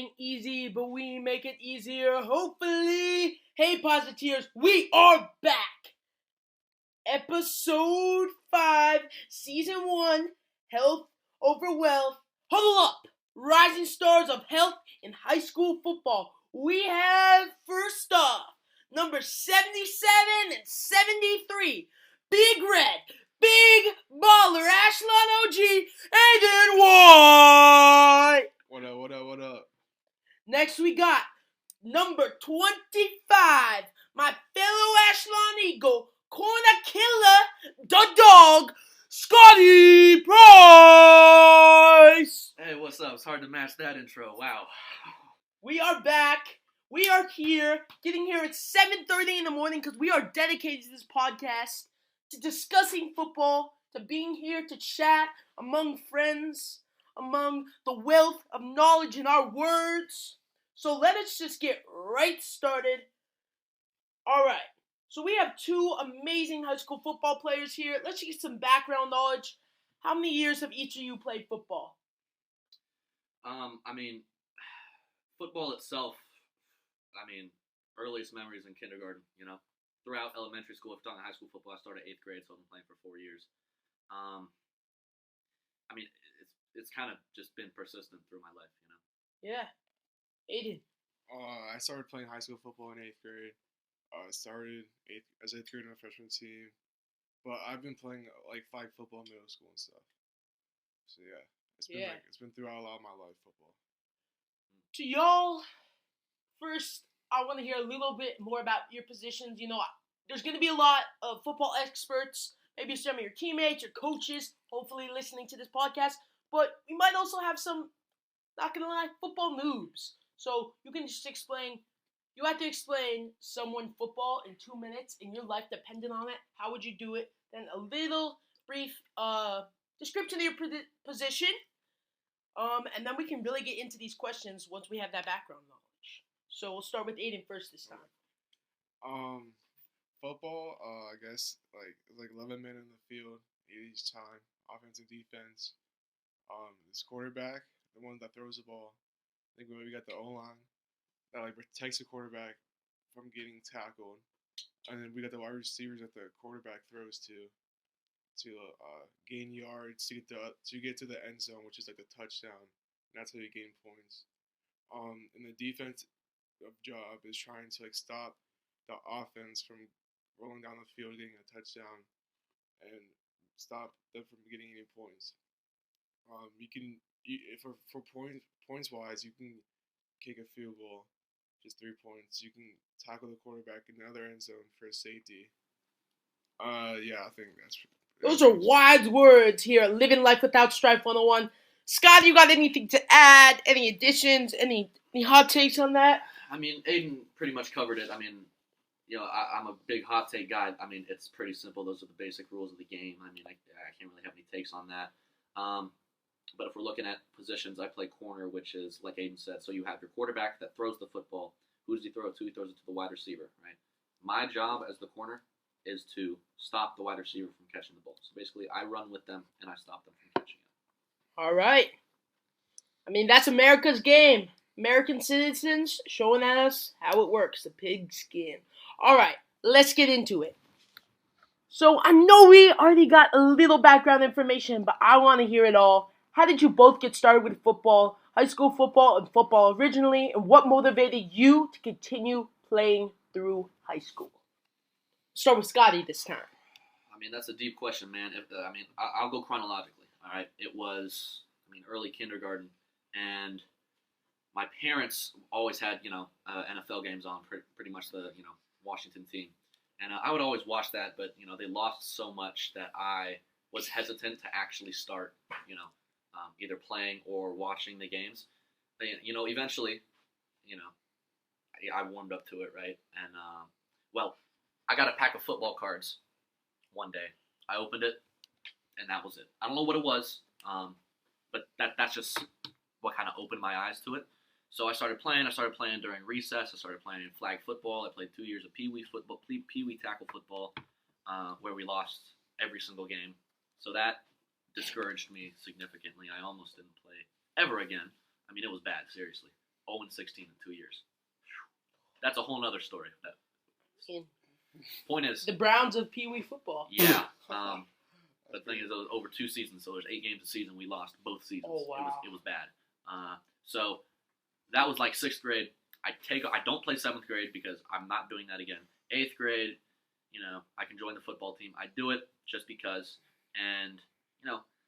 ain't easy, but we make it easier, hopefully. Hey, Positeers, we are back. Episode 5, Season 1, Health Over Wealth. Huddle up, rising stars of health in high school football. We have, first off, number 77 and 73, Big Red, Big Baller, Ashlon OG, Aiden White. What up? Next we got number 25, my fellow Ashlon Eagle, corner killer, the dog, Scotty Price. Hey, what's up? It's hard to match that intro. Wow. We are back. We are here, getting here at 7:30 in the morning because we are dedicated to this podcast, to discussing football, to being here to chat among friends, among the wealth of knowledge in our words. So let us just get right started. All right. So we have two amazing high school football players here. Let's get some background knowledge. How many years have each of you played football? Football itself, earliest memories in kindergarten, Throughout elementary school, I've done high school football. I started 8th grade, so I've been playing for 4 years. It's kind of just been persistent through my life, Yeah. Aiden. I started playing high school football in 8th grade. Started as 8th grade on a freshman team. But I've been playing like flag football in middle school and stuff. So yeah, it's been throughout a lot of my life, football. To y'all, first, I want to hear a little bit more about your positions. There's going to be a lot of football experts, maybe some of your teammates, your coaches, hopefully listening to this podcast. But we might also have some, not going to lie, football noobs. So you can just you have to explain someone football in 2 minutes and your life depended on it. How would you do it? Then a little brief description of your position. And then we can really get into these questions once we have that background knowledge. So we'll start with Aiden first this time. Football, I guess like 11 men in the field each time, offense and defense. This quarterback, the one that throws the ball. I think we got the O-line that protects the quarterback from getting tackled, and then we got the wide receivers that the quarterback throws to gain yards to get to the end zone, which is like the touchdown. And that's how you gain points. And the defense job is trying to stop the offense from rolling down the field, getting a touchdown, and stop them from getting any points. For points wise, you can kick a field goal, just 3 points. You can tackle the quarterback in the other end zone for a safety. I think those are wise words here. Living life without strife 101. Scott, you got anything to add? Any additions? Any hot takes on that? Aiden pretty much covered it. I'm a big hot take guy. It's pretty simple. Those are the basic rules of the game. I can't really have any takes on that. But if we're looking at positions, I play corner, which is, like Aiden said, so you have your quarterback that throws the football. Who does he throw it to? He throws it to the wide receiver, right? My job as the corner is to stop the wide receiver from catching the ball. So basically, I run with them, and I stop them from catching it. All right. That's America's game. American citizens showing us how it works, the pigskin. All right, let's get into it. So I know we already got a little background information, but I want to hear it all. How did you both get started with football, high school football, and football originally, and what motivated you to continue playing through high school? Start with Scotty this time. That's a deep question, man. I'll go chronologically. All right, it was early kindergarten, and my parents always had NFL games on, pretty much the Washington team, and I would always watch that, but they lost so much that I was hesitant to actually start either playing or watching the games. Eventually, I warmed up to it, right? And I got a pack of football cards one day. I opened it, and that was it. I don't know what it was, but that's just what kind of opened my eyes to it. So I started playing. I started playing during recess. I started playing in flag football. I played 2 years of pee-wee football, pee-wee tackle football, where we lost every single game. So that discouraged me significantly. I almost didn't play ever again. It was bad, seriously. 0-16 in 2 years. That's a whole nother story. In Point is, the Browns of Pee Wee football. yeah. The thing is, it was over 2 seasons, so there's 8 games a season. We lost both seasons. Oh, wow. It was bad. So that was like 6th grade. I don't play 7th grade because I'm not doing that again. 8th grade, I can join the football team. I do it just because. And,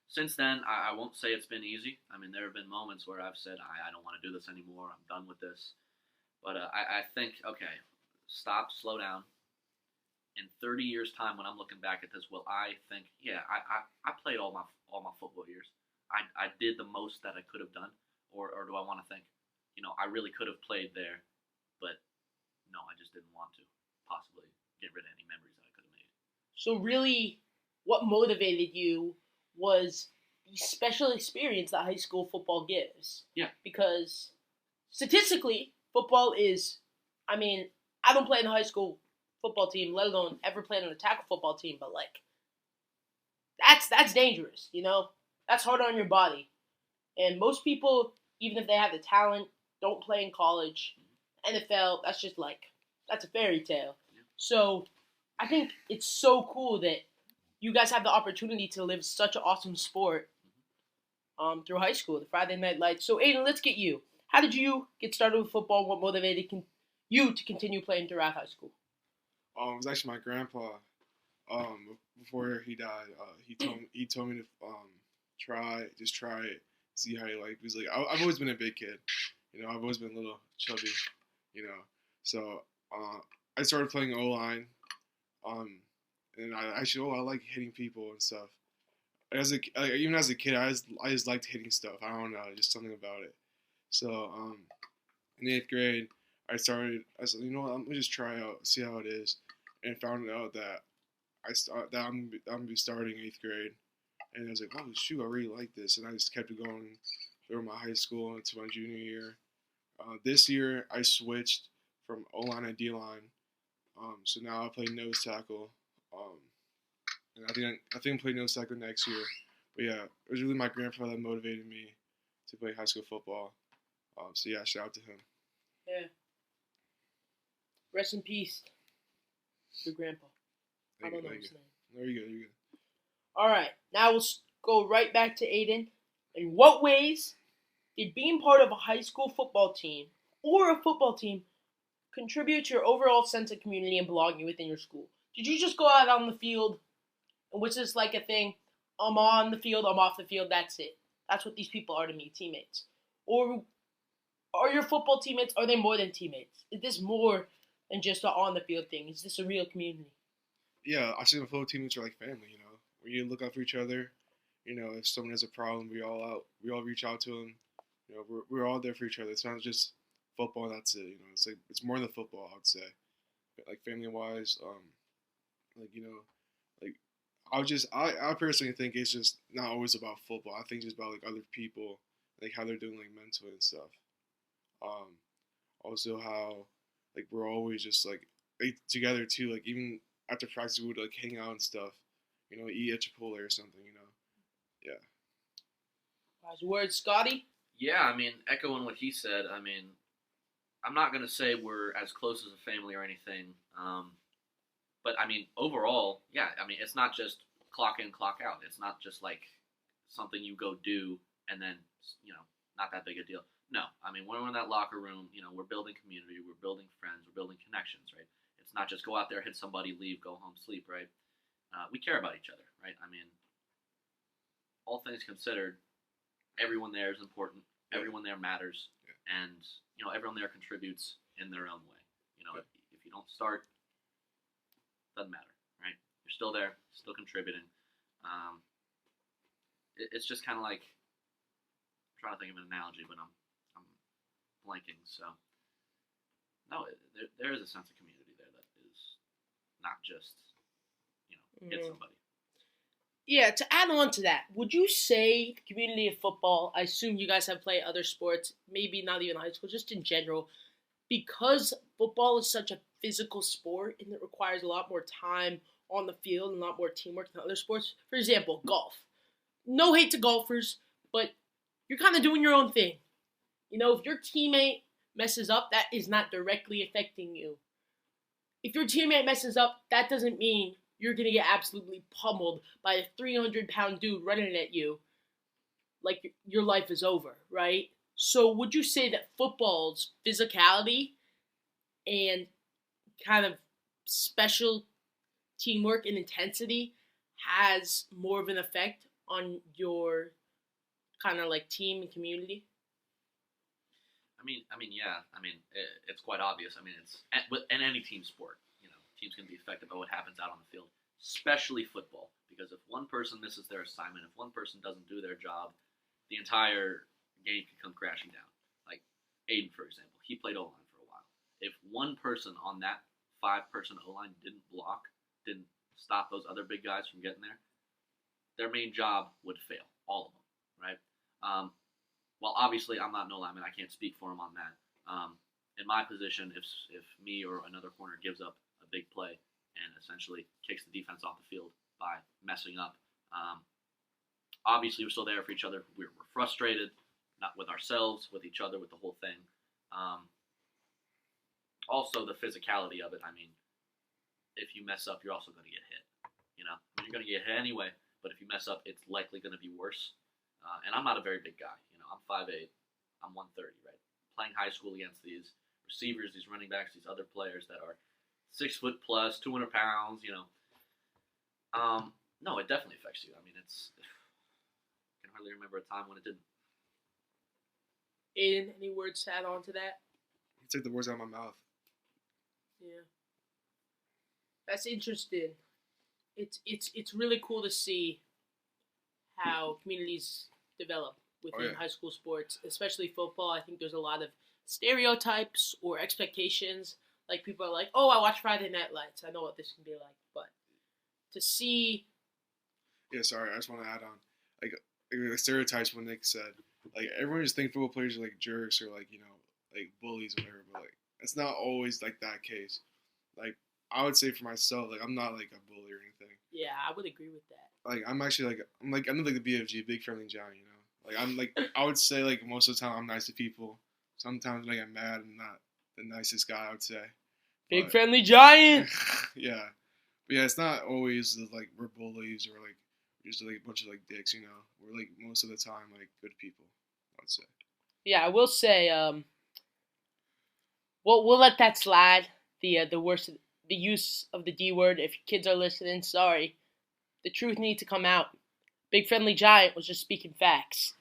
since then, I won't say it's been easy. I mean, there have been moments where I've said, I don't want to do this anymore. I'm done with this. But I think, okay, stop, slow down. In 30 years' time, when I'm looking back at this, will I think, yeah, I played all my football years. I did the most that I could have done, or do I want to think, I really could have played there, but no, I just didn't want to possibly get rid of any memories that I could have made. So really, what motivated you was the special experience that high school football gives. Yeah. Because statistically, football is, I don't play in the high school football team, let alone ever play on a tackle football team, but that's dangerous, That's hard on your body. And most people, even if they have the talent, don't play in college. NFL, that's just that's a fairy tale. Yeah. So I think it's so cool that you guys have the opportunity to live such an awesome sport through high school, the Friday Night Lights. So Aiden, let's get you. How did you get started with football? What motivated you to continue playing throughout high school? It was actually my grandpa. Before he died, he told me to try it, see how he liked. He was like, I've always been a big kid, I've always been a little chubby, So I started playing O-line, and I like hitting people and stuff. Even as a kid, I just liked hitting stuff. I don't know, just something about it. So in 8th grade, I said, I'm gonna just try out, see how it is, and found out that I'm gonna be starting 8th grade, and I was like, oh shoot, I really like this, and I just kept it going through my high school into my junior year. This year, I switched from O-line and D-line, so now I play nose tackle, and I think I'll play nose tackle next year. But yeah, it was really my grandpa that motivated me to play high school football. So yeah, shout out to him. Yeah. Rest in peace, your grandpa. I don't know his name. No, you're good. All right, now we'll go right back to Aiden. In what ways did being part of a high school football team or a football team contribute to your overall sense of community and belonging within your school? Did you just go out on the field and was this like a thing, I'm on the field, I'm off the field, that's it? That's what these people are to me, teammates. Or are your football teammates, are they more than teammates? Is this more than just an on-the-field thing? Is this a real community? Yeah, I see the football teammates are like family, Where you look out for each other. If someone has a problem, we all reach out to them. We're all there for each other. It's not just football, that's it. It's more than football, I would say. But, like family-wise, I personally think it's just not always about football. I think it's about other people, how they're doing mentally and stuff. Also how we're always just together too. Even after practice we would hang out and stuff. Eat at Chipotle or something. Yeah. Last words, Scotty? Yeah, echoing what he said. I'm not gonna say we're as close as a family or anything. But overall, yeah. It's not just clock in, clock out. It's not just something you go do and then not that big a deal. No, when we're in that locker room, we're building community, we're building friends, we're building connections, right? It's not just go out there, hit somebody, leave, go home, sleep, right? We care about each other, right? All things considered, everyone there is important. Everyone there matters, and everyone there contributes in their own way. If you don't start, doesn't matter, right? You're still there, still contributing. It's just kind of I'm trying to think of an analogy, but I'm blanking. So no, there is a sense of community there that is not just hit somebody. Yeah, to add on to that, would you say the community of football, I assume you guys have played other sports, maybe not even high school, just in general, because football is such a physical sport and it requires a lot more time on the field and a lot more teamwork than other sports. For example, golf. No hate to golfers, but you're kind of doing your own thing. If your teammate messes up, that is not directly affecting you. If your teammate messes up, that doesn't mean you're going to get absolutely pummeled by a 300-pound dude running at you like your life is over, right? So would you say that football's physicality and kind of special teamwork and intensity has more of an effect on your kind of like team and community? Yeah. It's quite obvious. It's in any team sport. Teams can be affected by what happens out on the field, especially football. Because if one person misses their assignment, if one person doesn't do their job, the entire game can come crashing down. Like Aiden, for example, he played O-line for a while. If one person on that 5-person O-line didn't block, didn't stop those other big guys from getting there, their main job would fail, all of them, right? Well, obviously, I'm not an O-lineman. I can't speak for him on that. In my position, if me or another corner gives up a big play and essentially kicks the defense off the field by messing up, obviously we're still there for each other. We're frustrated, not with ourselves, with each other, with the whole thing. Also, the physicality of it. If you mess up, you're also going to get hit. You're going to get hit anyway, but if you mess up, it's likely going to be worse. And I'm not a very big guy. I'm 5'8". I'm 130, right? Playing high school against these receivers, these running backs, these other players that are 6 foot plus, 200 pounds, no, it definitely affects you. I can hardly remember a time when it didn't. Aiden, any words to add on to that? You took the words out of my mouth. Yeah. That's interesting. It's really cool to see how communities develop within high school sports, especially football. I think there's a lot of stereotypes or expectations. Like, people are like, oh, I watch Friday Night Lights. I know what this can be like. But to see... Yeah, sorry, I just want to add on. Like stereotypes, when Nick said, like, everyone just thinks football players are, like, jerks or, like, like, bullies or whatever. But, like, it's not always, like, that case. Like, I would say for myself, like, I'm not, like, a bully or anything. Yeah, I would agree with that. Like, I'm actually, I'm not like the BFG, big friendly giant, Like, I'm, like, I would say, like, most of the time I'm nice to people. Sometimes when I get mad, I'm not the nicest guy, I would say. Big friendly giant! Yeah. But, yeah, it's not always, like, we're bullies or, like, just, like, a bunch of, like, dicks, We're, like, most of the time, like, good people, I would say. Yeah, I will say, we'll let that slide, the use of the D word. If kids are listening, sorry. The truth needs to come out. Big friendly giant was just speaking facts.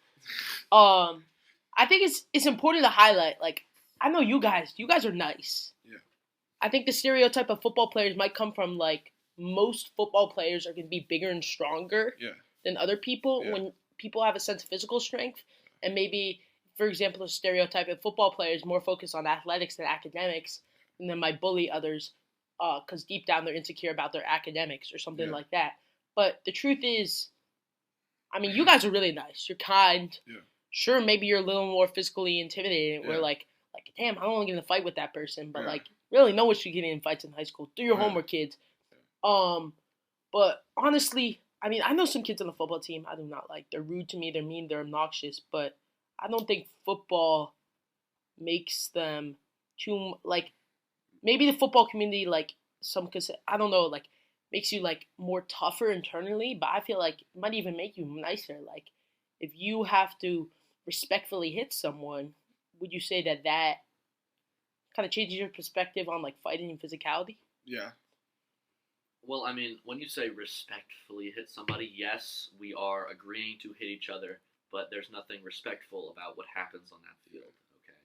I think it's important to highlight, like, I know you guys are nice. Yeah. I think the stereotype of football players might come from, like, most football players are going to be bigger and stronger than other people when people have a sense of physical strength. And maybe, for example, a stereotype of football players more focused on athletics than academics, and then might bully others because deep down they're insecure about their academics or something like that. But the truth is, you guys are really nice. You're kind. Yeah. Sure, maybe you're a little more physically intimidating. Yeah. We're like, damn, I don't want to get in a fight with that person. But, like, really, no one should get in fights in high school. Do your homework, kids. But honestly, I know some kids on the football team I do not like. They're rude to me. They're mean. They're obnoxious. But I don't think football makes them too, like, maybe the football community, like, some could say, I don't know, like, makes you, like, more tougher internally. But I feel like it might even make you nicer. Like, if you have to respectfully hit someone, would you say that kind of changes your perspective on, like, fighting and physicality? Yeah. Well, when you say respectfully hit somebody, yes, we are agreeing to hit each other, but there's nothing respectful about what happens on that field, okay?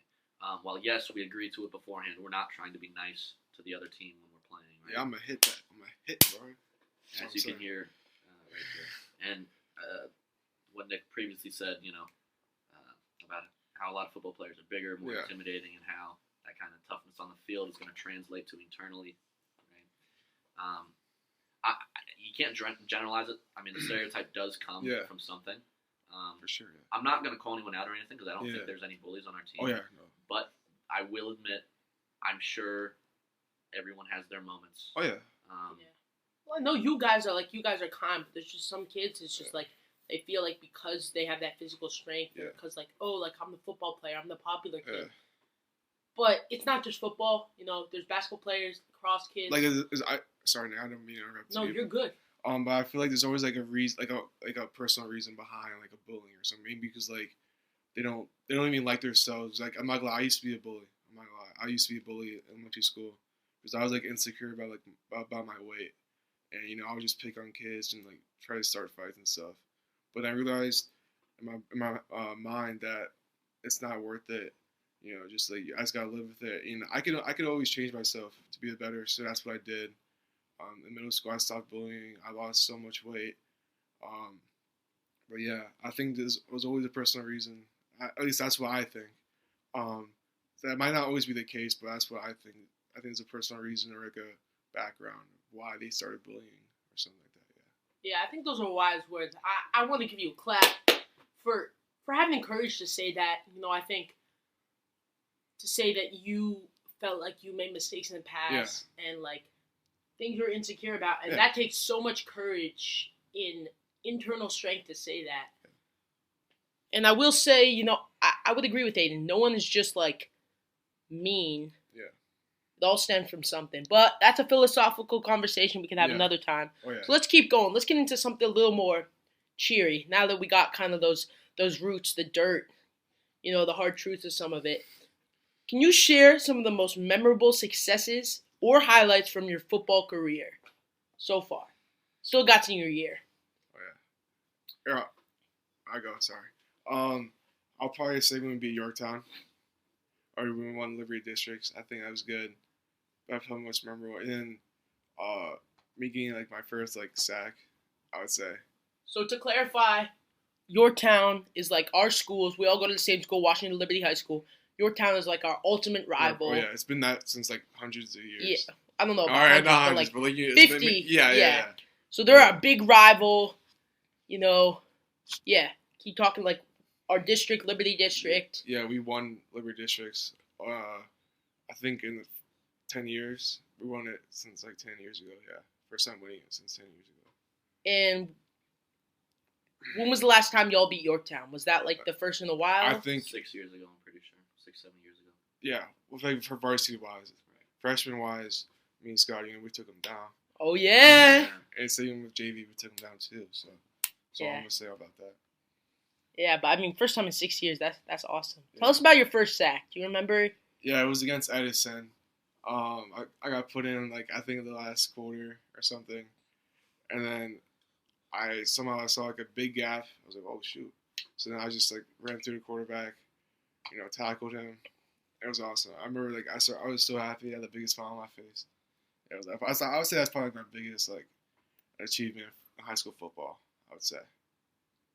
While, yes, we agreed to it beforehand, we're not trying to be nice to the other team when we're playing, right? Yeah, I'm going to hit that. I'm going to hit, bro. As you can hear right here. And what Nick previously said, about how a lot of football players are bigger, more intimidating, and how that kind of toughness on the field is going to translate to internally, right? You can't generalize it. The stereotype does come from something. For sure. Yeah. I'm not going to call anyone out or anything because I don't think there's any bullies on our team. Oh, yeah. No. But I will admit, I'm sure everyone has their moments. Oh, yeah. Well, I know you guys are kind, but there's just some kids, it's just like, they feel like because they have that physical strength, because, like, oh, like, I'm the football player, I'm the popular kid. But it's not just football. There's basketball players, lacrosse kids. Like, sorry, Nick, I don't mean to interrupt No, you. you're good. But I feel like there's always like a reason, like a personal reason behind like a bullying or something. Maybe because like they don't even like themselves. Like I'm not gonna lie, I used to be a bully. I'm not gonna lie, I used to be a bully in elementary school because I was like insecure about my weight, and I would just pick on kids and like try to start fights and stuff. But I realized in my mind that it's not worth it. Just like I just gotta live with it. I could always change myself to be better. So that's what I did. In middle school, I stopped bullying. I lost so much weight. But yeah, I think this was always a personal reason. At least that's what I think. That might not always be the case, but that's what I think. I think it's a personal reason or like a background of why they started bullying or something like that. Yeah, I think those are wise words. I want to give you a clap for having the courage to say that. I think to say that you felt like you made mistakes in the past and like things you're insecure about, and that takes so much courage in internal strength to say that. And I will say, I would agree with Aiden. No one is just like mean. Yeah. It all stems from something. But that's a philosophical conversation we can have another time. Oh, yeah. So let's keep going. Let's get into something a little more cheery. Now that we got kind of those roots, the dirt, the hard truths of some of it. Can you share some of the most memorable successes or highlights from your football career so far? Still got to your year. Oh, yeah. I go, sorry. I'll probably say when we beat Yorktown. Or when we won Liberty Districts. I think that was good. That's probably most memorable. And then me getting like my first like sack, I would say. So to clarify, Yorktown is like our schools. We all go to the same school, Washington Liberty High School. Yorktown is like our ultimate rival. Oh yeah, it's been that since like hundreds of years. Yeah, I don't know about all right, hundreds, like 50. Yeah. So they're a big rival. Yeah. Keep talking like our district, Liberty District. Yeah, we won Liberty Districts. I think in 10 years. We won it since like 10 years ago. Yeah, first time winning it since 10 years ago. And when was the last time y'all beat Yorktown? Was that like the first in a while? I think 6 years ago. I'm pretty sure 6-7 years ago. Yeah, well, like for varsity wise, freshman wise, me and Scott, we took them down. Oh yeah. And same with JV, we took them down too. So that's all I'm gonna say about that. Yeah, but I mean, first time in 6 years. That's awesome. Yeah. Tell us about your first sack. Do you remember? Yeah, it was against Edison. I got put in like I think in the last quarter or something, and then I saw like a big gap. I was like, oh shoot! So then I just like ran through the quarterback, tackled him. It was awesome. I remember like I was so happy. I had the biggest smile on my face. I would say that's probably my biggest like achievement in high school football. I would say.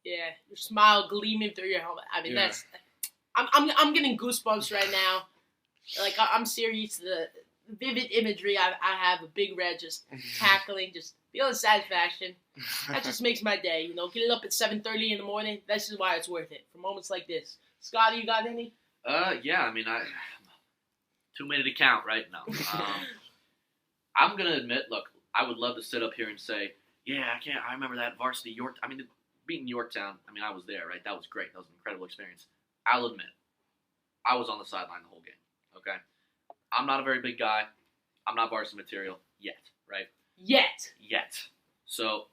Yeah, your smile gleaming through your helmet. I mean, that's. I'm getting goosebumps right now. Like I'm serious. The vivid imagery I have a Big Red just tackling, just feeling satisfaction. That just makes my day. Getting up at 7:30 in the morning. This is why it's worth it for moments like this. Scotty, you got any? Yeah. I mean, too many to count, right? No. I'm gonna admit. Look, I would love to sit up here and say, yeah, I remember that varsity York. I mean, beating Yorktown. I mean, I was there, right? That was great. That was an incredible experience. I'll admit, I was on the sideline the whole game. Okay, I'm not a very big guy. I'm not varsity material yet, right? Yet. So,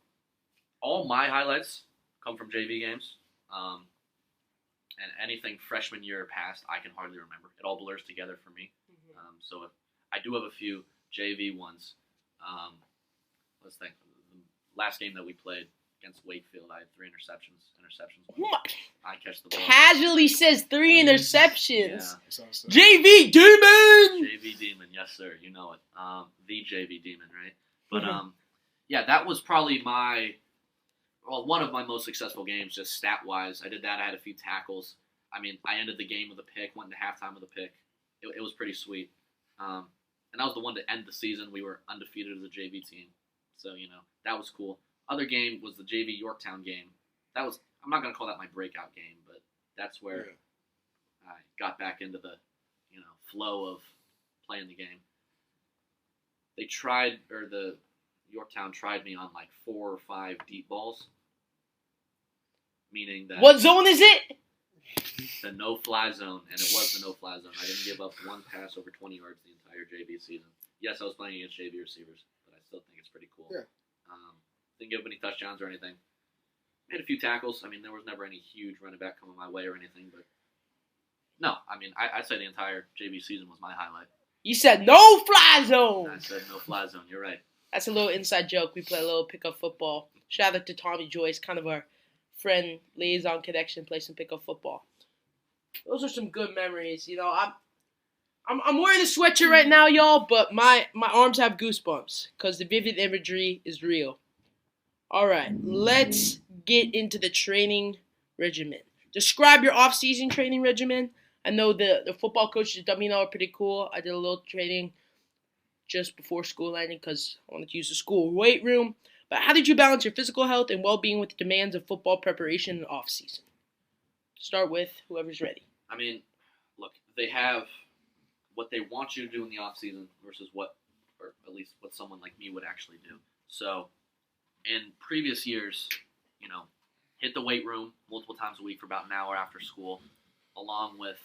all my highlights come from JV games, and anything freshman year past, I can hardly remember. It all blurs together for me. Mm-hmm. So, I do have a few JV ones. Let's think. The last game that we played against Wakefield, I had 3 interceptions. What? I catch the ball. Casually says 3 interceptions. Yeah. JV Demon! JV Demon, yes sir, you know it. The JV Demon, right? But yeah, that was probably one of my most successful games, just stat-wise. I did that. I had a few tackles. I mean, I ended the game with a pick, went into halftime with a pick. It was pretty sweet. And that was the one to end the season. We were undefeated as a JV team. So, that was cool. Other game was the JV Yorktown game. That was, I'm not going to call that my breakout game, but that's where I got back into the, flow of playing the game. The Yorktown tried me on like 4 or 5 deep balls. Meaning that. What zone is it? The no-fly zone, and it was the no-fly zone. I didn't give up one pass over 20 yards the entire JV season. Yes, I was playing against JV receivers, but I still think it's pretty cool. Yeah. Didn't give up any touchdowns or anything. Made a few tackles. I mean, there was never any huge running back coming my way or anything, but no, I mean, I'd say the entire JV season was my highlight. You said no fly zone. I said no fly zone. You're right. That's a little inside joke. We play a little pickup football. Shout out to Tommy Joyce, kind of our friend, liaison connection, play some pickup football. Those are some good memories. You know, I'm wearing a sweatshirt right now, y'all, but my arms have goosebumps because the vivid imagery is real. All right, let's get into the training regimen. Describe your off-season training regimen. I know the football coaches at WNL are pretty cool. I did a little training just before school ended because I wanted to use the school weight room. But how did you balance your physical health and well-being with the demands of football preparation and off-season? Start with whoever's ready. I mean, look, they have what they want you to do in the off-season versus what, or at least what someone like me would actually do. So, in previous years, you know, hit the weight room multiple times a week for about an hour after school, along with,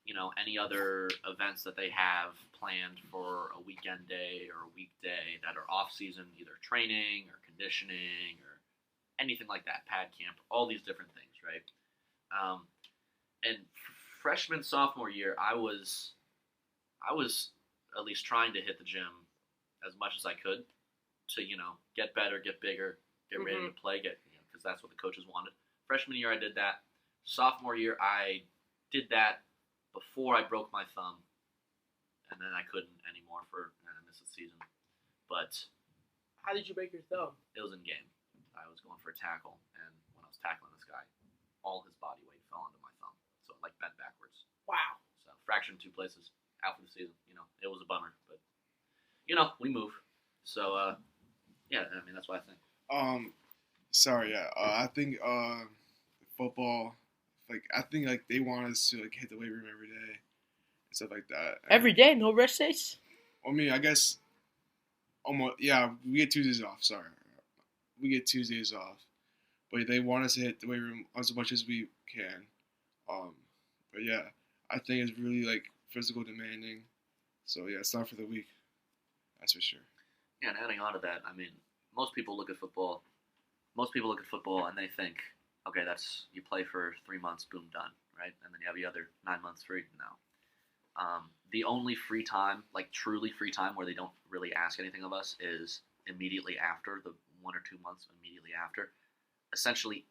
you know, any other events that they have planned for a weekend day or a weekday that are off-season, either training or conditioning or anything like that, pad camp, all these different things, right? And freshman, sophomore year, I was at least trying to hit the gym as much as I could to, you know, get better, get bigger, get ready to play, because that's what the coaches wanted. Freshman year, I did that. Sophomore year, I did that before I broke my thumb, and then I couldn't anymore and I missed the season. But How did you break your thumb? it was in game. I was going for a tackle, and when I was tackling this guy, all his body weight fell onto my thumb, so it like bent backwards. Wow. So fractured in 2 places, out for the season. You know, it was a bummer, but you know, we move. So yeah, I mean that's what I think. Sorry, yeah. I think football, I think they want us to hit the weight room every day and stuff like that. And, Every day, no rest days? I mean, I guess almost. Yeah, we get Tuesdays off. Sorry, we get Tuesdays off, but they want us to hit the weight room as much as we can. But yeah, I think it's really physical demanding. So yeah, it's not for the weak. That's for sure. Yeah, and adding on to that, I mean, most people look at football and they think, okay, that's you play for 3 months, boom, done, right? And then you have the other 9 months free. No. The only free time, truly free time, where they don't really ask anything of us is immediately after, the 1 or 2 months immediately after. Essentially,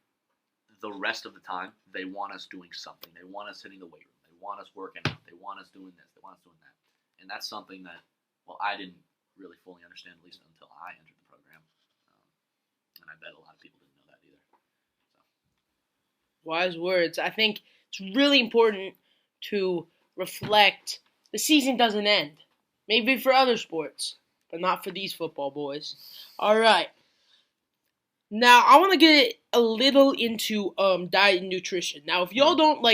the rest of the time, they want us doing something. They want us hitting the weight room. They want us working out. They want us doing this. They want us doing that. And that's something that, I didn't really fully understand, at least until I entered the program. And I bet a lot of people didn't know that either. So. Wise words. I think it's really important to reflect the season doesn't end. Maybe for other sports, but not for these football boys. All right. Now, I want to get a little into diet and nutrition. Now, if y'all don't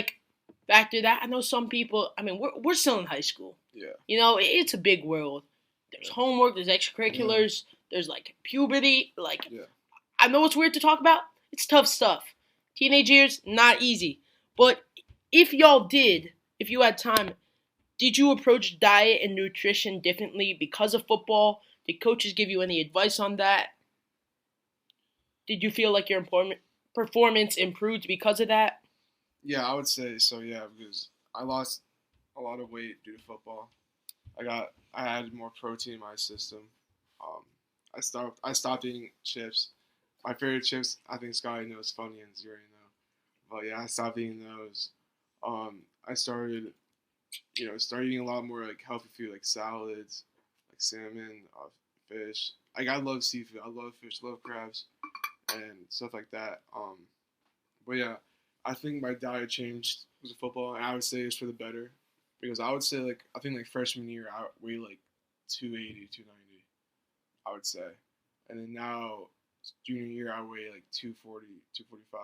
factor that, I know some people, I mean, we're still in high school. Yeah. You know, it's a big world. There's homework, there's extracurriculars, there's puberty. I know it's weird to talk about. It's tough stuff. Teenage years, not easy. But if you had time, did you approach diet and nutrition differently because of football? Did coaches give you any advice on that? Did you feel like your performance improved because of that? Yeah, I would say so. Yeah, because I lost a lot of weight due to football. I had more protein in my system. I stopped eating chips. My favorite chips, I think Scotty knows, Funyuns, you already know. But yeah, I stopped eating those. I started eating a lot more healthy food, salads, salmon, fish. I love seafood. I love fish, love crabs, and stuff like that. But yeah, I think my diet changed because of football, and I would say it's for the better. Because I would say, I think freshman year, I weighed 280, 290, I would say. And then now, junior year, I weigh 240, 245.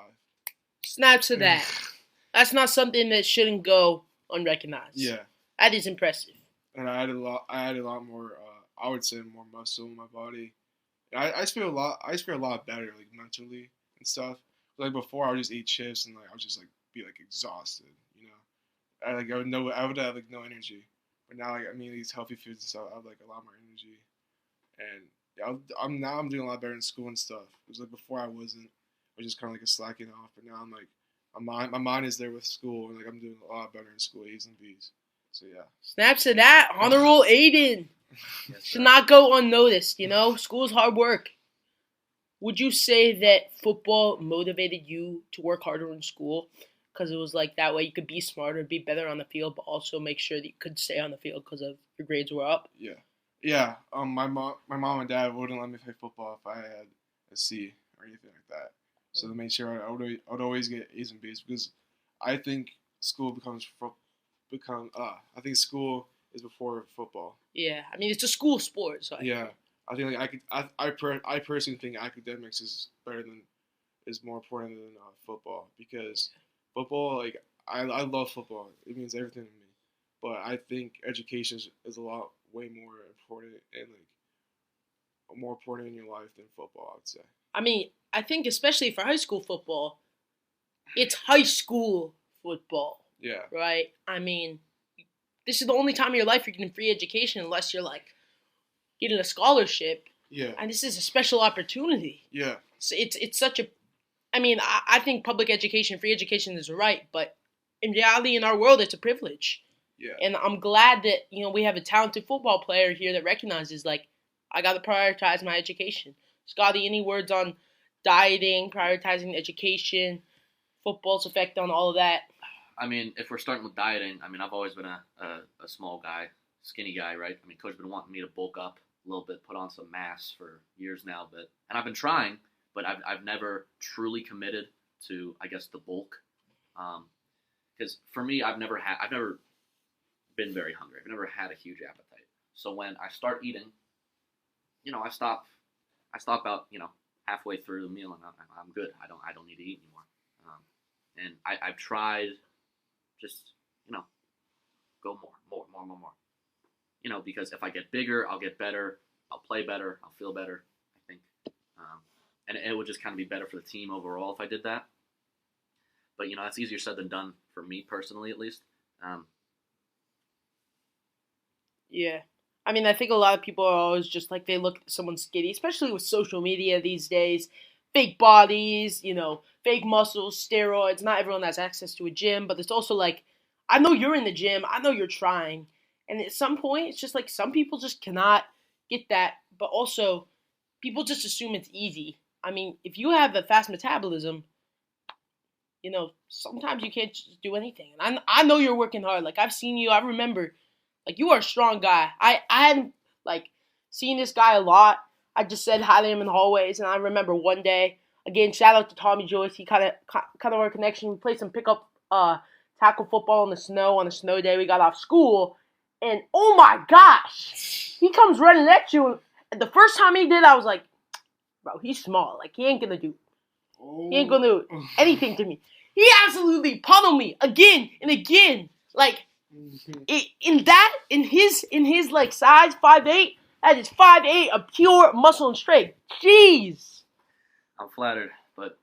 Snaps to that. That's not something that shouldn't go unrecognized. Yeah. That is impressive. And I added a lot more, I would say, more muscle in my body. And I just feel a lot better, mentally and stuff. Before, I would just eat chips and I was just be like exhausted. I would have like no energy. But now like these healthy foods and stuff, I have like a lot more energy. And yeah, I'm doing a lot better in school and stuff. It was like before I wasn't. I was just kind of like a slacking off. But now I'm like my mind is there with school, and like I'm doing a lot better in school, A's and B's. So yeah. Snaps to that. Honor roll Aiden. Yes, Should not go unnoticed, School's hard work. Would you say that football motivated you to work harder in school? Because it was like that way you could be smarter, be better on the field, but also make sure that you could stay on the field because of your grades were up? Yeah. Yeah. My mom and dad wouldn't let me play football if I had a C or anything like that. So they made sure I would always get A's and B's because I think school I think school is before football. Yeah, it's a school sport, so I think like I personally think academics is more important than football because football, like I love football. It means everything to me, but I think education is a lot way more important and like more important in your life than football, I would say. I think especially for high school football, it's high school football. Yeah. Right? This is the only time in your life you're getting free education unless you're like getting a scholarship. Yeah. And this is a special opportunity. Yeah. So it's such a I think public education, free education is right, but in reality in our world it's a privilege. Yeah. And I'm glad that, we have a talented football player here that recognizes like I got to prioritize my education. Scotty, any words on dieting, prioritizing education, football's effect on all of that? If we're starting with dieting, I've always been a small guy, skinny guy, right? Coach's been wanting me to bulk up a little bit, put on some mass for years now, and I've been trying, but I've never truly committed to, I guess, the bulk. Because for me, I've never been very hungry. I've never had a huge appetite. So when I start eating, I stop about, halfway through the meal and I'm good. I don't need to eat anymore. And I've tried just, go more. Because if I get bigger, I'll get better. I'll play better. I'll feel better, I think. And it would just kind of be better for the team overall if I did that. But, that's easier said than done for me personally, at least. Yeah. I think a lot of people are always just like they look at someone skinny, especially with social media these days. Fake bodies, fake muscles, steroids. Not everyone has access to a gym, but it's also like, I know you're in the gym. I know you're trying. And at some point, it's just like some people just cannot get that. But also, people just assume it's easy. If you have a fast metabolism, sometimes you can't just do anything. And I know you're working hard. Like, I've seen you. I remember, like, you are a strong guy. I hadn't, like, seen this guy a lot. I just said hi to him in the hallways. And I remember one day, again, shout out to Tommy Joyce. He kind of our connection. We played some pickup tackle football in the snow on a snow day. We got off school. And, oh, my gosh. He comes running at you. And the first time he did, I was like, bro, he's small. Like, he ain't going to do anything to me. He absolutely pummeled me again and again. Like, in his like size, 5'8", that is 5'8", of pure muscle and strength. Jeez. I'm flattered, but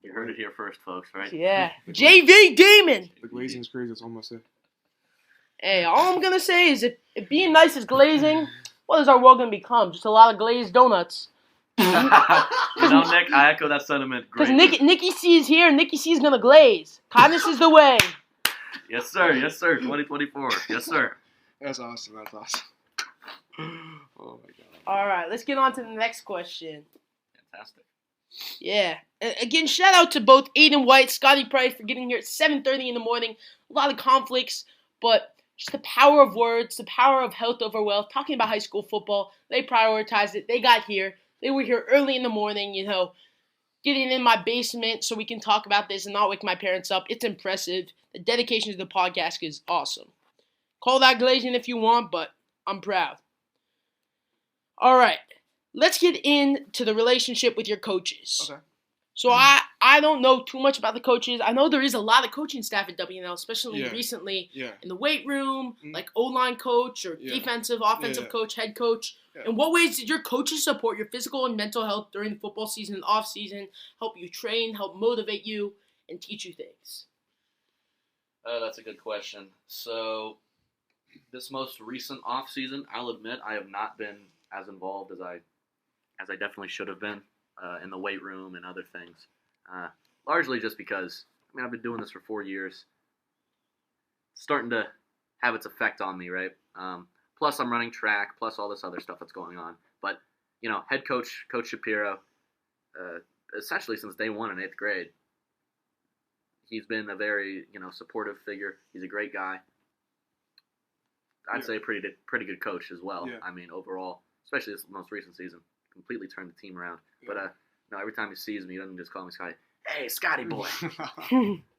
you heard it here first, folks, right? Yeah. JV Demon. The glazing is crazy, that's all I'm going to say. Hey, all I'm going to say is if being nice is glazing, what is our world going to become? Just a lot of glazed donuts. Nick, I echo that sentiment. Because Nikki C is here, and Nikki C is going to glaze. Kindness is the way. Yes, sir. 2024. Yes, sir. That's awesome. Oh, my God. All right, let's get on to the next question. Fantastic. Yeah. And again, shout out to both Aiden White, Scotty Price for getting here at 7:30 in the morning. A lot of conflicts, but just the power of words, the power of health over wealth. Talking about high school football, they prioritized it. They got here. They were here early in the morning, getting in my basement so we can talk about this and not wake my parents up. It's impressive. The dedication to the podcast is awesome. Call that glazing if you want, but I'm proud. All right. Let's get into the relationship with your coaches. Okay. So I don't know too much about the coaches. I know there is a lot of coaching staff at WNL, especially recently in the weight room, like O-line coach or defensive, offensive coach, head coach. Yeah. In what ways did your coaches support your physical and mental health during the football season and off season, help you train, help motivate you, and teach you things? That's a good question. So, this most recent off season, I'll admit I have not been as involved as I definitely should have been in the weight room and other things. Largely just because I've been doing this for 4 years. It's starting to have its effect on me, right? Plus I'm running track, plus all this other stuff that's going on. But head coach Shapiro, essentially since day one in 8th grade, he's been a very supportive figure. He's a great guy. I'd say a pretty good coach as well. Yeah. Overall, especially this most recent season, completely turned the team around. Yeah. But every time he sees me, he doesn't just call me Scotty. Hey, Scotty boy.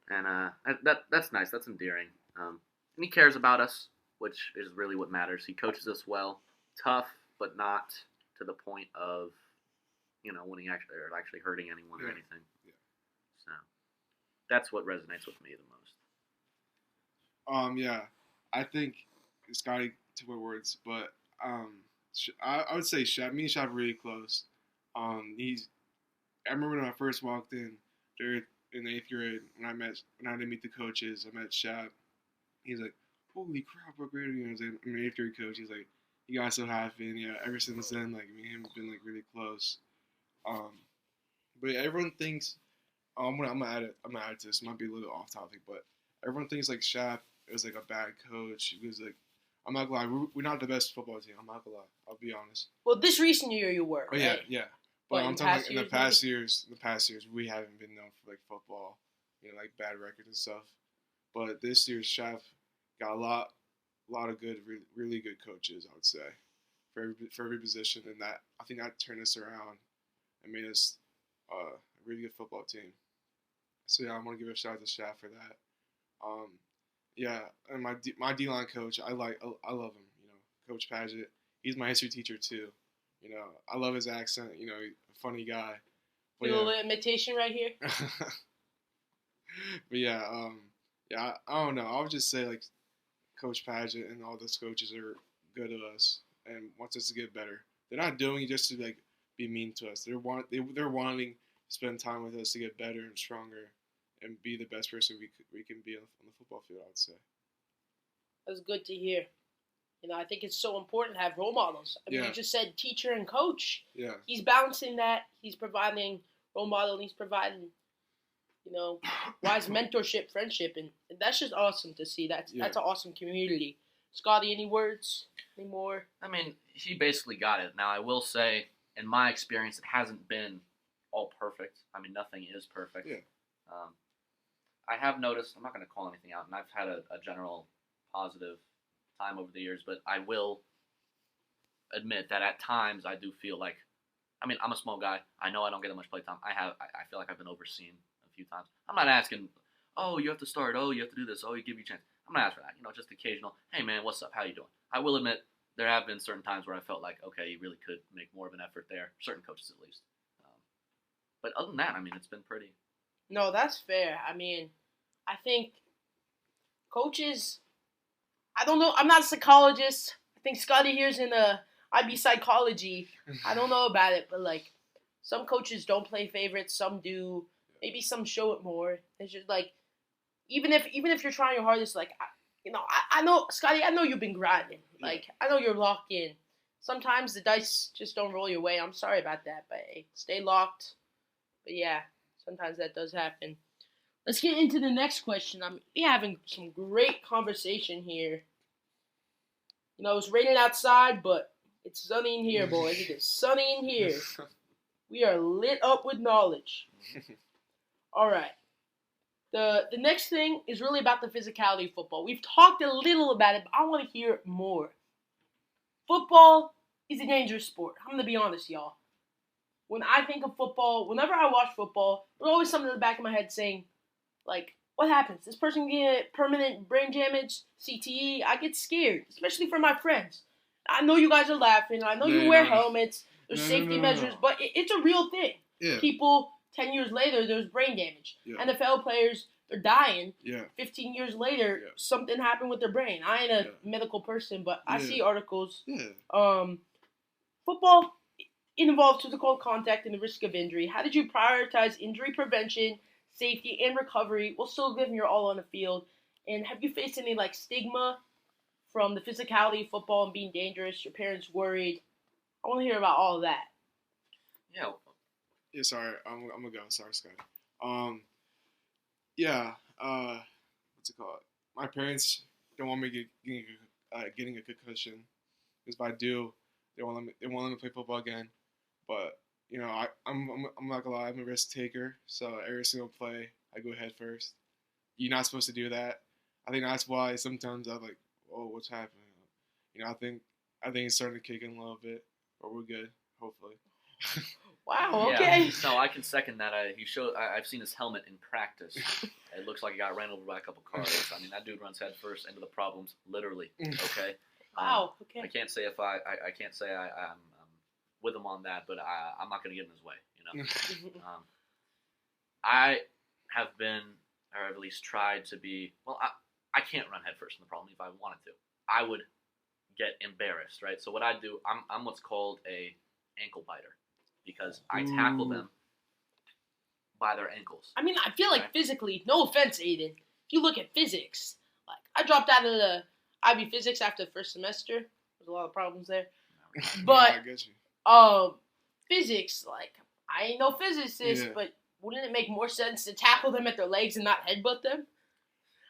And that's nice. That's endearing. And he cares about us, which is really what matters. He coaches us well, tough, but not to the point of when he actually hurting anyone or anything. Yeah. So that's what resonates with me the most. Yeah, I think Scotty took my words, but I would say me and Shab are really close. I remember when I first walked in there in 8th grade when I didn't meet the coaches. I met Shab. He's like, "Holy crap, what grade are you?" I was like, "I'm an 8th grade coach." He's like, "You guys so happy," and yeah, ever since then, like me and him have been like really close. But yeah, everyone thinks I'm gonna add it to this. It might be a little off topic, but everyone thinks like Shab is like a bad coach. He was like, I'm not gonna lie, we're not the best football team. I'm not gonna lie. I'll be honest. Well, this recent year you were. Oh right? yeah. But I'm talking like in the past years, we haven't been known for like football, like bad records and stuff. But this year's Shab got a lot of good, really good coaches. I would say for every position, and that I think that turned us around and made us a really good football team. So yeah, I want to give a shout out to Shaq for that. Yeah, and my D-line coach, I love him. Coach Paget. He's my history teacher too. I love his accent. A funny guy. But, a little imitation right here. But yeah, I don't know. I would just say like Coach Paget and all those coaches are good to us and wants us to get better. They're not doing it just to like be mean to us. They're wanting to spend time with us to get better and stronger and be the best person we can be on the football field, I would say. That's good to hear. I think it's so important to have role models. You just said teacher and coach. Yeah. He's balancing that. He's providing role model. And he's providing, wise mentorship, friendship, and that's just awesome to see. That's an awesome community. Scotty, any words? Any more? He basically got it. Now, I will say, in my experience, it hasn't been all perfect. Nothing is perfect. Yeah. I have noticed, I'm not going to call anything out, and I've had a general positive time over the years, but I will admit that at times I do feel like, I'm a small guy. I know I don't get that much play time. I feel like I've been overseen a few times. I'm not asking, oh, you have to start, oh, you have to do this, oh, you give you a chance. I'm not asking for that. Just occasional, hey, man, what's up? How you doing? I will admit there have been certain times where I felt like, okay, you really could make more of an effort there. Certain coaches, at least. But other than that, it's been pretty. No, that's fair. I think coaches, I don't know. I'm not a psychologist. I think Scotty here's in IB psychology. I don't know about it, but like some coaches don't play favorites. Some do. Maybe some show it more. It's just like even if you're trying your hardest, like I know Scotty. I know you've been grinding. Like I know you're locked in. Sometimes the dice just don't roll your way. I'm sorry about that, but hey, stay locked. But yeah, sometimes that does happen. Let's get into the next question. We're having some great conversation here. It's raining outside, but it's sunny in here, boys. It is sunny in here. We are lit up with knowledge. All right. The next thing is really about the physicality of football. We've talked a little about it, but I want to hear more. Football is a dangerous sport. I'm going to be honest, y'all. When I think of football, whenever I watch football, there's always something in the back of my head saying, like, what happens? This person get permanent brain damage, CTE. I get scared, especially for my friends. I know you guys are laughing. I know you wear helmets. There's safety measures, but it's a real thing. Yeah. People, 10 years later, there's brain damage. Yeah. NFL players, they're dying. Yeah. 15 years later, something happened with their brain. I ain't a medical person, but I see articles. Yeah. Football involves physical contact and the risk of injury. How did you prioritize injury prevention, safety, and recovery while still giving your all on the field? And have you faced any like stigma from the physicality of football and being dangerous? Your parents worried? I want to hear about all of that. Yeah. Yeah, sorry, I'm gonna go. Sorry, Scott. Yeah. What's it called? My parents don't want me getting a concussion, because if I do, they won't let me play football again. But I'm not gonna lie, I'm a risk taker. So every single play, I go head first. You're not supposed to do that. I think that's why sometimes I'm like, oh, what's happening? I think it's starting to kick in a little bit, but we're good, hopefully. Wow. Okay. Yeah, no, I can second that. I've seen his helmet in practice. It looks like he got ran over by a couple cars. I mean, that dude runs head first into the problems, literally. Okay. Wow. Okay. I can't say I'm with him on that, but I'm not going to get in his way. I have been, or at least tried to be. Well, I can't run head first in the problem if I wanted to. I would get embarrassed, right? So what I do, I'm what's called a ankle biter, because I tackle them by their ankles. I mean, I feel like physically, no offense, Aiden, if you look at physics, like I dropped out of the IB physics after the first semester. There's a lot of problems there. But I get you. Physics, like I ain't no physicist, but wouldn't it make more sense to tackle them at their legs and not headbutt them?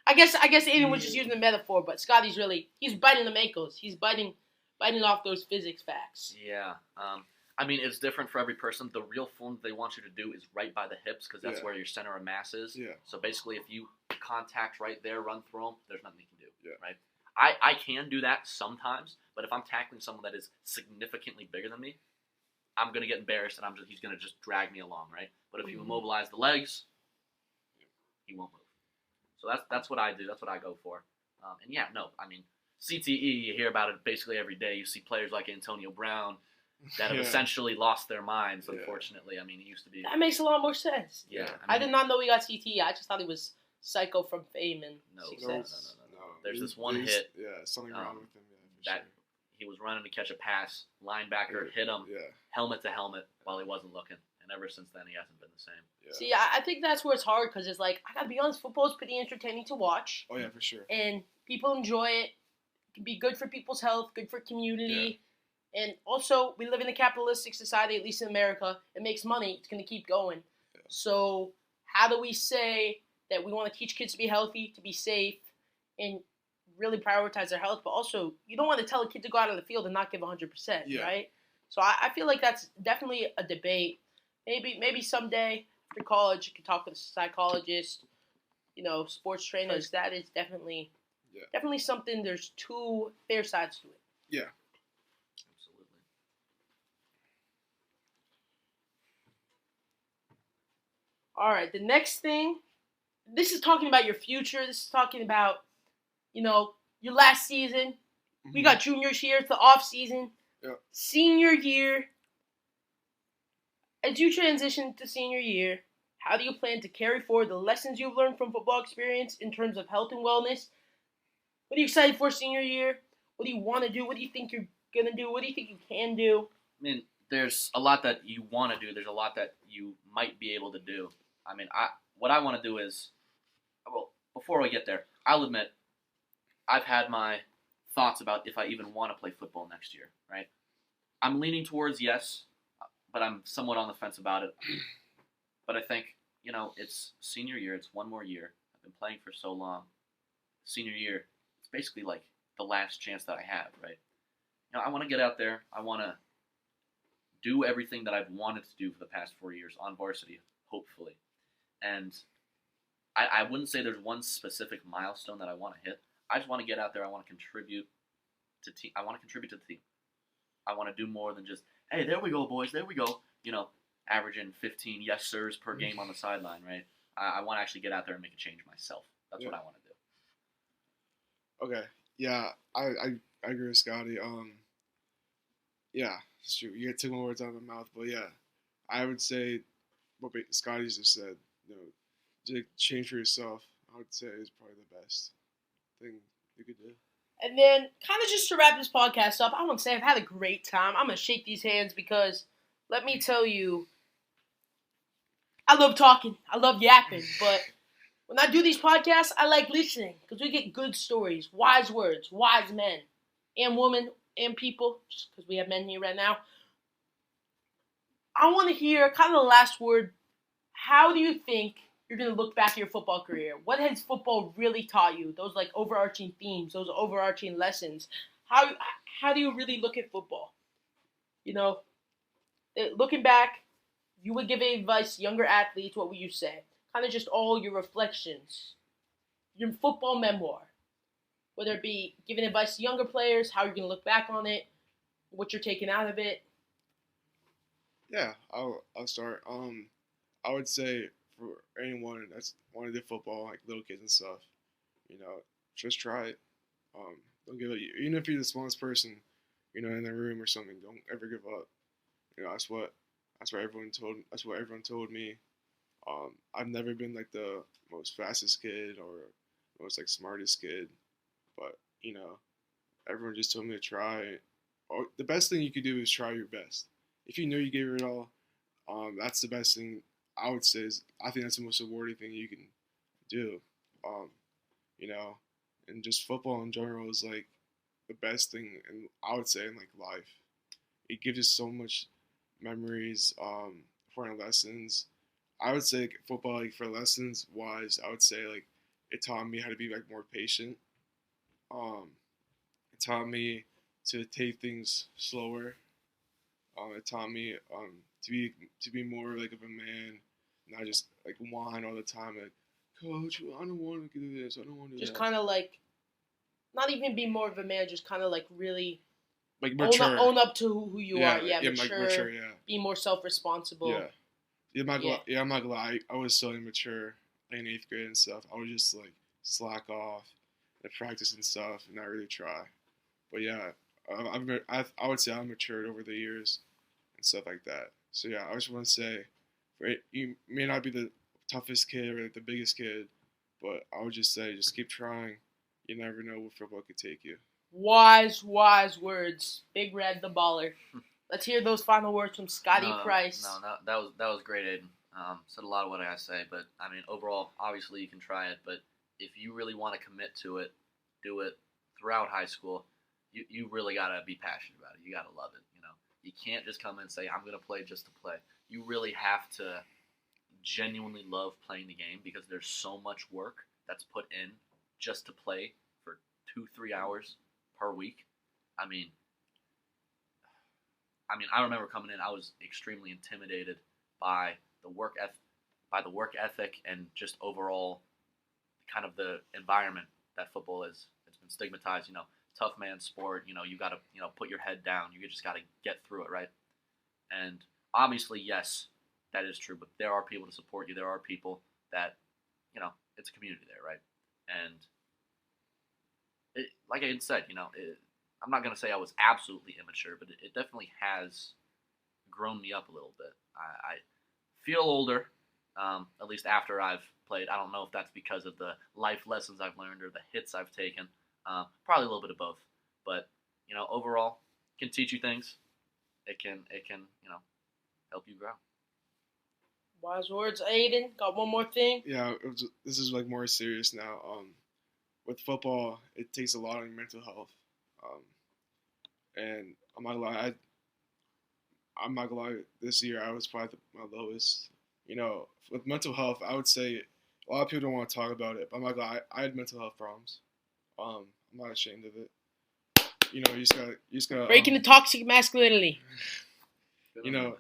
I guess Aiden was just using the metaphor, but Scotty's he's biting them ankles. He's biting off those physics facts. Yeah. I mean, it's different for every person. The real form they want you to do is right by the hips, because that's where your center of mass is. Yeah. So basically, if you contact right there, run through them, there's nothing you can do. Yeah. Right. I can do that sometimes, but if I'm tackling someone that is significantly bigger than me, I'm gonna get embarrassed, and he's gonna just drag me along, right? But if you immobilize the legs, he won't move. So that's what I do. That's what I go for. And yeah, no, I mean, CTE, you hear about it basically every day. You see players like Antonio Brown that have essentially lost their minds, unfortunately. I mean, he used to be... That makes a lot more sense. Yeah. I did not know he got CTE. I just thought he was psycho from fame and success. No. There's this one hit... Yeah, something wrong with him. That he was running to catch a pass. Linebacker hit him helmet to helmet while he wasn't looking. And ever since then, he hasn't been the same. Yeah. See, I think that's where it's hard, because it's like, I gotta be honest, football is pretty entertaining to watch. Oh, yeah, for sure. And people enjoy it. It can be good for people's health, good for community. Yeah. And also, we live in a capitalistic society, at least in America. It makes money. It's going to keep going. Yeah. So how do we say that we want to teach kids to be healthy, to be safe, and really prioritize their health? But also, you don't want to tell a kid to go out on the field and not give 100%, right? So I feel like that's definitely a debate. Maybe someday after college, you can talk with a psychologist, sports trainers. That is definitely something. There's two fair sides to it. Yeah. Absolutely. All right. The next thing, this is talking about your future. This is talking about, your last season. Mm-hmm. We got juniors here. It's the off season. Yeah. Senior year. As you transition to senior year, how do you plan to carry forward the lessons you've learned from football experience in terms of health and wellness? What are you excited for senior year? What do you want to do? What do you think you're going to do? What do you think you can do? I mean, there's a lot that you want to do. There's a lot that you might be able to do. I mean, what I want to do is, well, before we get there, I'll admit I've had my thoughts about if I even want to play football next year, right? I'm leaning towards yes, but I'm somewhat on the fence about it. But I think, it's senior year. It's one more year. I've been playing for so long. Senior year, it's basically like the last chance that I have, right? I want to get out there. I want to do everything that I've wanted to do for the past 4 years on varsity, hopefully. And I wouldn't say there's one specific milestone that I want to hit. I just want to get out there. I want to contribute to team. I want to contribute to the team. I want to do more than just, hey, there we go, boys, there we go. Averaging 15 yes sirs per game on the sideline, right? I want to actually get out there and make a change myself. That's what I want to do. Okay. Yeah, I agree with Scotty. Yeah, it's true. You get two more words out of my mouth, but yeah, I would say what Scotty just said. To change for yourself, I would say is probably the best thing you could do. And then, kind of just to wrap this podcast up, I want to say I've had a great time. I'm going to shake these hands because, let me tell you, I love talking. I love yapping. But When I do these podcasts, I like listening because we get good stories, wise words, wise men and women and people, because we have men here right now. I want to hear kind of the last word. How do you think you're going to look back at your football career? What has football really taught you? Those like overarching themes, those overarching lessons. How do you really look at football? You know, looking back, you would give advice to younger athletes. What would you say? Kind of just all your reflections, your football memoir. Whether it be giving advice to younger players, how you're going to look back on it, what you're taking out of it. Yeah, I'll start. I would say for anyone that's want to do football, like little kids and stuff, just try it. Don't give up. Even if you're the smallest person, in the room or something, don't ever give up. That's what everyone told me. I've never been like the most fastest kid or most like smartest kid, but everyone just told me to try. The best thing you could do is try your best. If you know you gave it all, that's the best thing I would say. I think that's the most rewarding thing you can do. And just football in general is like the best thing, and I would say in like life, it gives you so much memories, for lessons. I would say football, like for lessons wise, I would say like it taught me how to be like more patient. It taught me to take things slower. It taught me to be more like of a man, not just like whine all the time. Like, Coach, I don't want to do this. I don't want to do Just that. kind of like, not even be more of a man. Just kind of like really Like mature. Own up to who you are. Yeah, mature. Like mature. Yeah. Be more self-responsible. Yeah. I'm not gonna lie. I was so immature in 8th grade and stuff. I would just like slack off and practice and stuff, and not really try. But yeah, I would say I've matured over the years and stuff like that. So yeah, I just want to say, you may not be the toughest kid or the biggest kid, but I would just say, just keep trying. You never know where football could take you. Wise words. Big Red, the baller. Let's hear those final words from Scotty Price. No, that was great, Aiden. Said a lot of what I gotta say, but I mean, overall, obviously you can try it, but if you really want to commit to it, do it throughout high school. You really gotta be passionate about it. You gotta love it. You can't just come in and say I'm gonna play just to play. You really have to genuinely love playing the game because there's so much work that's put in just to play for 2-3 hours per week. I mean, I remember coming in, I was extremely intimidated by the work ethic and just overall kind of the environment that football is. It's been stigmatized, tough man sport. You got to, put your head down. You just got to get through it, right? And obviously, yes, that is true. But there are people to support you. There are people that, it's a community there, right? And like I had said, I'm not going to say I was absolutely immature, but it definitely has grown me up a little bit. I feel older, at least after I've played. I don't know if that's because of the life lessons I've learned or the hits I've taken. Probably a little bit of both. But, overall, it can teach you things. It can help you grow. Wise words, Aiden. Got one more thing? Yeah, this is like more serious now. With football, it takes a lot on your mental health. And I'm not gonna lie, this year I was probably my lowest. With mental health, I would say a lot of people don't want to talk about it, but I'm not gonna lie, I had mental health problems. I'm not ashamed of it. You just gotta breaking the toxic masculinity. You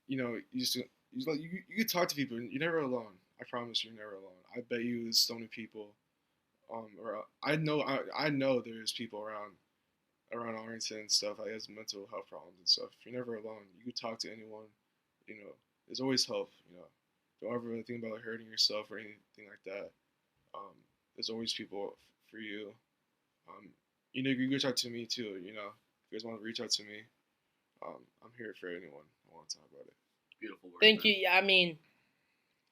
can talk to people. You're never alone. I promise you're never alone. I bet you there's so many people. I know there's people around Arlington and stuff that has mental health problems and stuff. You're never alone. You can talk to anyone. There's always help. Don't ever really think about hurting yourself or anything like that. There's always people for you. You can talk to me too. If you guys want to reach out to me, I'm here for anyone who wants to talk about it. Beautiful words. Thank you. I mean,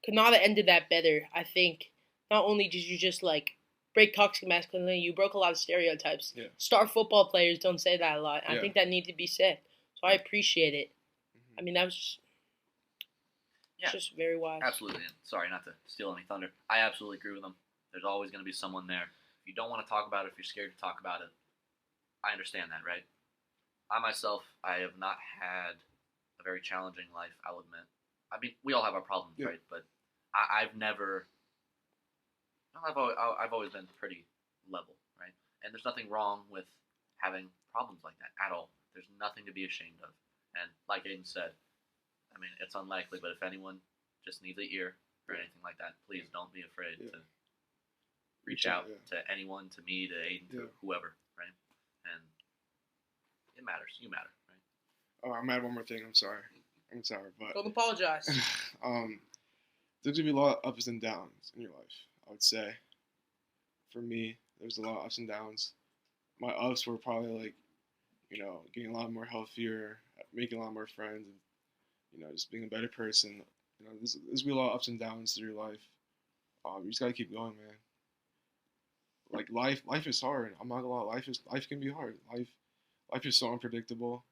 could not have ended that better. I think not only did you just like break toxic masculinity, you broke a lot of stereotypes. Yeah. Star football players don't say that a lot. Yeah. I think that needs to be said. So I appreciate it. Mm-hmm. I mean, that was just... Yeah. It's just very wise. Absolutely. And sorry, not to steal any thunder. I absolutely agree with them. There's always going to be someone there. If you don't want to talk about it, if you're scared to talk about it, I understand that, right? I myself, I have not had a very challenging life, I'll admit. I mean, we all have our problems, right? But I've never. I've always been pretty level, right? And there's nothing wrong with having problems like that at all. There's nothing to be ashamed of. And like Aiden said, I mean, it's unlikely, but if anyone just needs an ear or anything like that, please don't be afraid to reach out to anyone, to me, to Aiden, to whoever, right? And it matters. You matter, right? Oh, I'm mad. One more thing. I'm sorry, but Don't apologize. There's gonna be a lot of ups and downs in your life. I would say, for me, there's a lot of ups and downs. My ups were probably like, getting a lot more healthier, making a lot more friends, and just being a better person. There's gonna be a lot of ups and downs through your life. You just gotta keep going, man. Like life is hard. I'm not gonna lie, life can be hard. Life is so unpredictable.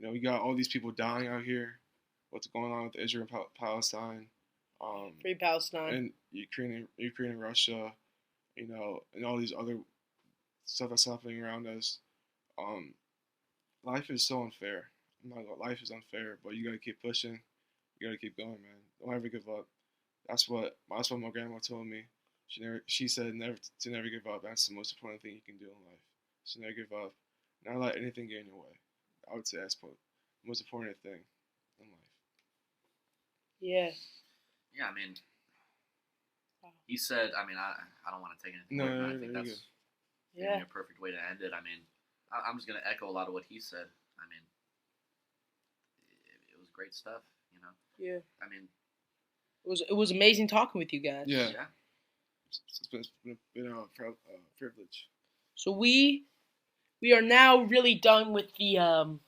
We got all these people dying out here. What's going on with Israel and Palestine? Free Palestine. And Ukraine and Russia. And all these other stuff that's happening around us. Life is so unfair. Life is unfair, but you gotta keep pushing. You gotta keep going, man. Don't ever give up. That's what my grandma told me. She said never give up. That's the most important thing you can do in life. So never give up. Not let anything get in your way. I would say that's the most important thing in life. Yeah. Yeah, I mean, he said, I mean, I don't want to take anything away from that. I think that's maybe a perfect way to end it. I mean, I'm just going to echo a lot of what he said. I mean, it was great stuff, Yeah. I mean, it was amazing talking with you guys. Yeah. It's been a privilege. So we are now really done with the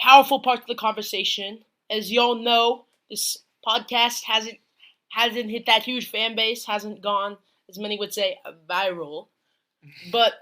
powerful parts of the conversation. As y'all know, this podcast hasn't hit that huge fan base, hasn't gone, as many would say, viral. But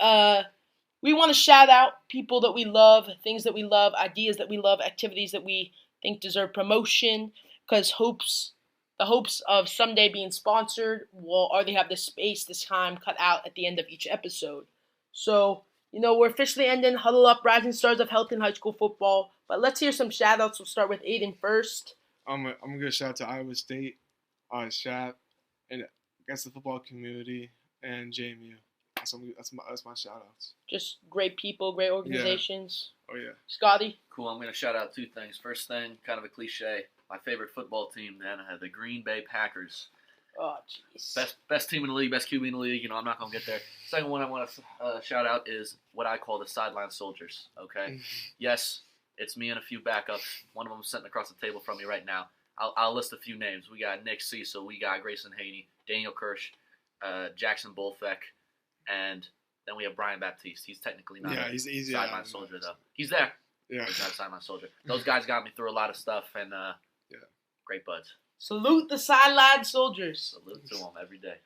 we want to shout out people that we love, things that we love, ideas that we love, activities that we think deserve promotion, because the hopes of someday being sponsored will already have the space, this time cut out at the end of each episode. So, we're officially ending Huddle Up, Rising Stars of Health in High School Football. But let's hear some shout-outs. We'll start with Aiden first. I'm going to give a shout out to Iowa State, SHAP, and I guess the football community, and JMU. That's my shout-outs. Just great people, great organizations. Yeah. Oh, yeah. Scotty? Cool. I'm going to shout out two things. First thing, kind of a cliche. My favorite football team, then, the Green Bay Packers. Oh, jeez. Best team in the league, best QB in the league. I'm not going to get there. Second one I want to shout out is what I call the sideline soldiers, okay? Yes, it's me and a few backups. One of them is sitting across the table from me right now. I'll list a few names. We got Nick Cecil. We got Grayson Haney, Daniel Kirsch, Jackson Bolfeck, and then we have Brian Baptiste. He's technically not a sideline soldier, though. He's there. Yeah. He's not a sideline soldier. Those guys got me through a lot of stuff, and great buds. Salute the sideline soldiers. Salute to them every day.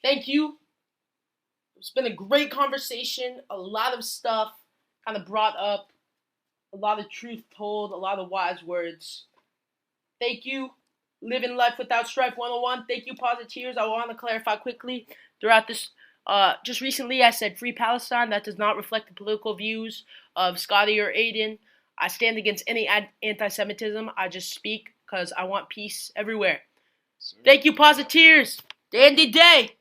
Thank you. It's been a great conversation. A lot of stuff kind of brought up. A lot of truth told. A lot of wise words. Thank you. Living Life Without Strife 101. Thank you, Positiers. I want to clarify quickly. Throughout this, just recently I said Free Palestine. That does not reflect the political views of Scotty or Aiden. I stand against any anti-Semitism. I just speak because I want peace everywhere. Thank you, Positiers. Dandy day.